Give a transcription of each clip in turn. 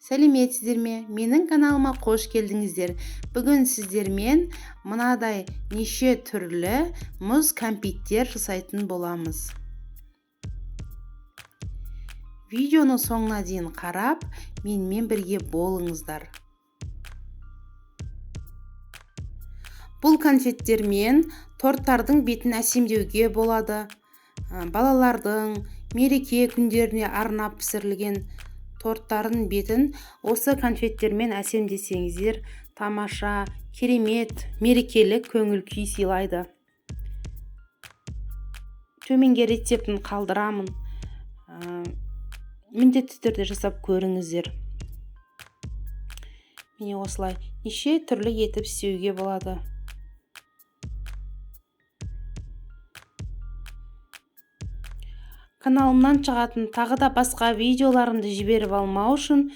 Сәлеметсіздер ме? Менің каналыма қош келдіңіздер. Бүгін сіздермен мынадай неше түрлі мұз кәмпиттер жасайтын боламыз. Видеоны соңына дейін қарап, менімен бірге болыңыздар. Бұл конфеттермен торттардың бетін әсемдеуге болады. Балалардың мереке күндеріне арнап пісірілген торттардың бетін осы конфеттермен әсемдесеңіздер, тамаша, керемет, мерекелік көңіл күй сыйлайды. Төменге рецептін қалдырамын. Міндетті түрде жасап көріңіздер. Міне осылай неше түрлі етіп істеуге болады. Каналымнан шығатын тағы да басқа видеоларымды жіберіп алмау үшін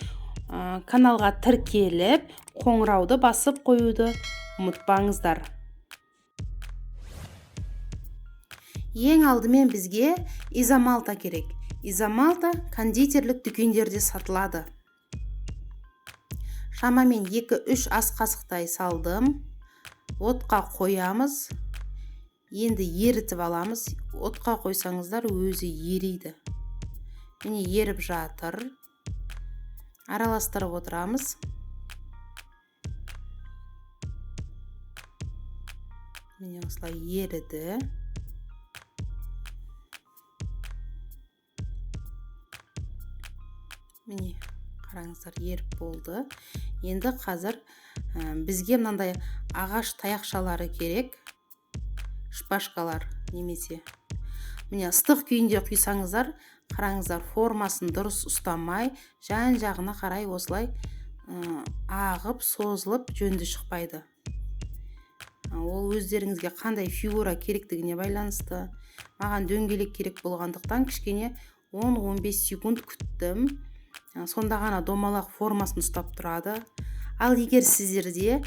каналға тіркеліп, қоңырауды басып қоюды ұмытпаңыздар. Ең алдымен бізге изомалта керек. Изомалта кондитерлік дүкендерде сатылады. Шамамен 2-3 ас қасықтай салдым. Отқа қоямыз. Енді ерітіп аламыз. Отқа қойсаңыздар өзі ериді. Міне еріп жатыр. Араластырып отырамыз. Міне осылай еріді. Міне қараңыздар, еріп болды. Енді қазір бізге мынандай ағаш таяқшалары керек. Шпажкалар немесе. Міне ыстық күйінде құйсаңыздар, қараңыздар, формасын дұрыс ұстамай, жан-жағына қарай осылай ағып, созылып, жөнді шықпайды. Ол өздеріңізге қандай фигура керектігіне байланысты. Маған дөңгелек керек болғандықтан кішкене 10-15 секунд күттім. Сонда ғана домалақ формасын ұстап тұрады. Ал егер сіздерде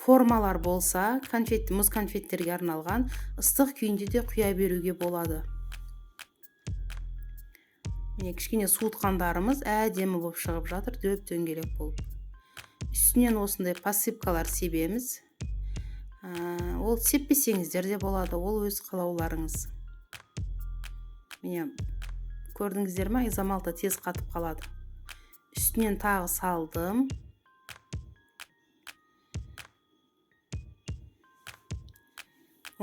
формалар болса, мұз конфеттерге арналған, ыстық күйінде де құя беруге болады. Міне кішкене суытқандарымыз әдемі болып шығып жатыр, дөп-дөңгелек болып. Үстінен осындай посыпкалар себеміз. Ол сеппесеңіздер де болады, ол өз қалауларыңыз. Міне көрдіңіздер ме, изомалта тез қатып қалады. Үстінен тағы салдым.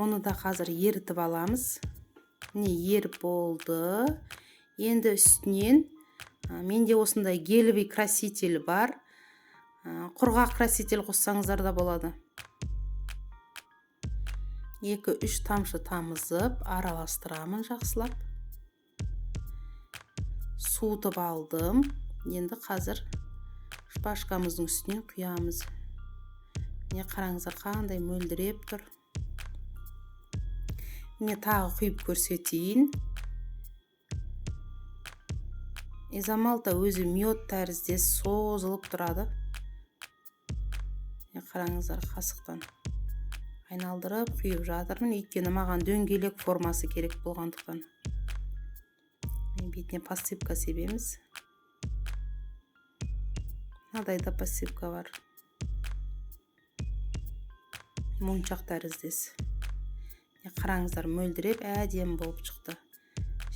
Оны да қазір ерітіп аламыз. Міне еріп болды. Енді үстінен менде осындай гелевый краситель бар. Құрғақ краситель қоссаңыздар да болады. 2-3 тамшы тамызып, араластырамын жақсылап. Суытып алдым. Енді қазір шпажкамыздың үстінен құямыз. Міне қараңыздар, қандай мөлдіреп тұр. Міне тағы құйып көрсетейін. Изомалта өзі мед тәріздес созылып тұрады. Міне қараңыздар, қасықтан айналдырып құйып жатырмын, өйткені маған дөңгелек формасы керек болғандықтан. Бетіне посыпка себеміз. Мынадай да посыпка бар. Моншақ тәріздес. Қараңыздар, мөлдіреп әдемі болып шықты.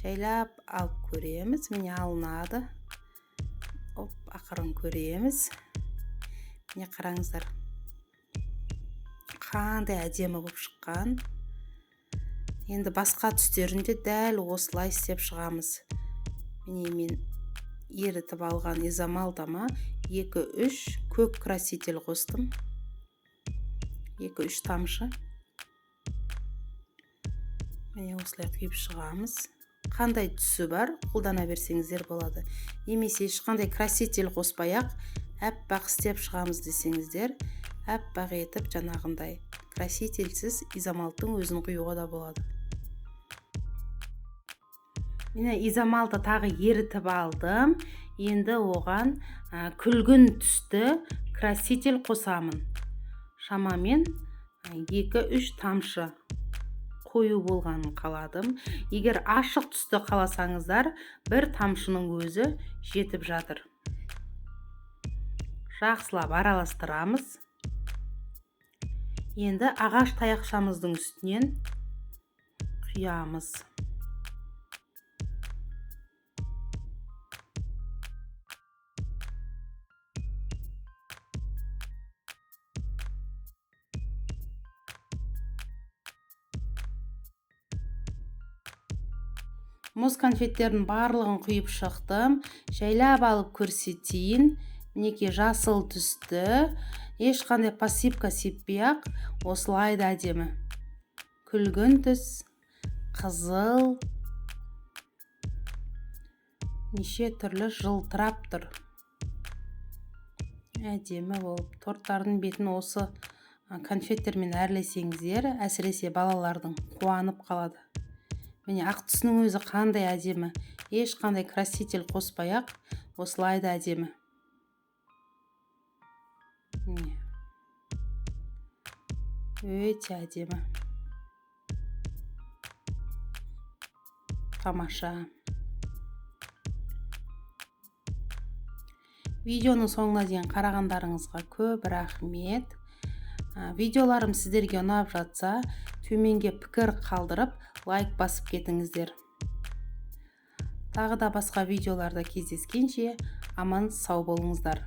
Жайлап алып көреміз. Міне алынады. Ақырын көреміз. Міне қараңыздар, қандай әдемі болып шыққан. Енді басқа түстерінде дәл осылай істеп шығамыз. Міне мен ерітіп алған изомалтама 2-3 көк краситель қостым. 2-3 тамшы. Міне осылай құйып шығамыз. Қандай түсі бар, қолдана берсеңіздер болады. Немесе ешқандай краситель қоспай-ақ әппақ істеп шығамыз десеңіздер, әппақ етіп жаңағындай красительсіз изомалттың өзін құюға да болады. Міне изомалта тағы ерітіп алдым. Енді оған күлгін түсті краситель қосамын. Шамамен 2-3 тамшы қою болғанын қаладым. Егер ашық түсті қаласаңыздар, бір тамшының өзі жетіп жатыр. жақсылап араластырамыз. Енді ағаш таяқшамыздың үстінен құямыз. Мұз конфеттердің барлығын құйып шықтым. Жайлап алып көрсетейін. Мінекей жасыл түсті. Ешқандай посыпка сеппей-ақ осылай да әдемі. Күлгін түс, қызыл, неше түрлі жылтырап тұр. Әдемі болып. Торттардың бетін осы конфеттермен әрлесеңіздер, әсіресе балалардың қуанып қалады. Міне ақ түсінің өзі қандай әдемі. Ешқандай краситель қоспай-ақ осылай да әдемі. Өте әдемі. Тамаша. Видеоның соңына дейін қарағандарыңызға көп рахмет. Видеоларым сіздерге ұнап жатса, төменге пікір қалдырып, лайк басып кетіңіздер. Тағы да басқа видеоларда кездескенше аман сау болыңыздар.